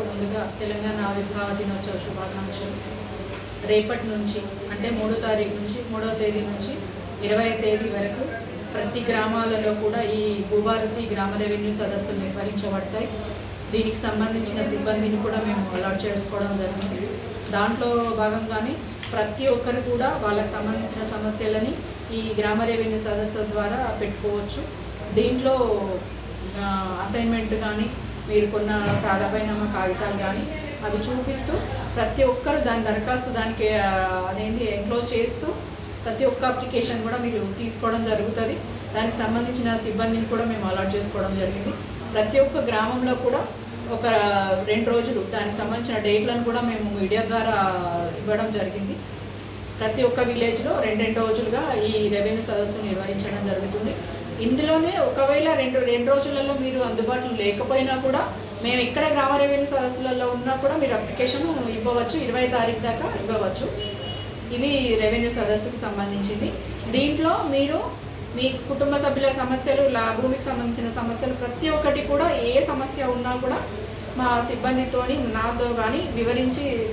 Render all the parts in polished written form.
ముందుగా తెలంగాణ ఆవిర్భావ దినోత్సవ శుభాకాంక్షలు. రేపటి నుంచి అంటే 3వ తారీఖు నుంచి 3వ తేదీ నుంచి 20వ తేదీ వరకు ప్రతి గ్రామాలలో కూడా ఈ భూభారతి గ్రామ రెవెన్యూ సదస్సులు నిర్వహించబడతాయి. దీనికి సంబంధించిన సిబ్బందిని కూడా మేము అలాట్ చేసుకోవడం జరుగుతుంది. దాంట్లో భాగంగానే ప్రతి ఒక్కరు కూడా వాళ్ళకి సంబంధించిన సమస్యలని ఈ గ్రామ రెవెన్యూ సదస్సు ద్వారా పెట్టుకోవచ్చు. దీంట్లో అసైన్మెంట్ కానీ మీరు కొన్న సాదాపైన కాగితాలు కానీ అవి చూపిస్తూ ప్రతి ఒక్కరు దాని దరఖాస్తు దానికి అదేంటి ఎంక్లోజ్ చేస్తూ ప్రతి ఒక్క అప్లికేషన్ కూడా మీరు తీసుకోవడం జరుగుతుంది. దానికి సంబంధించిన సిబ్బందిని కూడా మేము అలాట్ చేసుకోవడం జరిగింది. ప్రతి ఒక్క గ్రామంలో కూడా ఒక 2 రోజులు దానికి సంబంధించిన డేట్లను కూడా మేము మీడియా ద్వారా ఇవ్వడం జరిగింది. ప్రతి ఒక్క విలేజ్లో 2 రోజులుగా ఈ రెవెన్యూ సదస్సు నిర్వహించడం జరుగుతుంది. ఇందులోనే ఒకవేళ రెండు రోజులలో మీరు అందుబాటులో లేకపోయినా కూడా మేము ఎక్కడ గ్రామ రెవెన్యూ సదస్సులలో ఉన్నా కూడా మీరు అప్లికేషన్ ఇవ్వవచ్చు. 20వ తారీఖు దాకా ఇవ్వవచ్చు. ఇది రెవెన్యూ సదస్సుకు సంబంధించింది. దీంట్లో మీరు మీ కుటుంబ సభ్యుల సమస్యలు, భూమికి సంబంధించిన సమస్యలు ప్రతి ఒక్కటి కూడా ఏ సమస్య ఉన్నా కూడా మా సిబ్బందితోని నాతో కానీ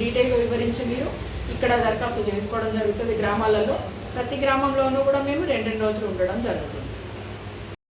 డీటెయిల్గా వివరించి మీరు ఇక్కడ దరఖాస్తు చేసుకోవడం జరుగుతుంది. గ్రామాలలో ప్రతి గ్రామంలోనూ కూడా మేము 2 రోజులు ఉండడం జరుగుతుంది.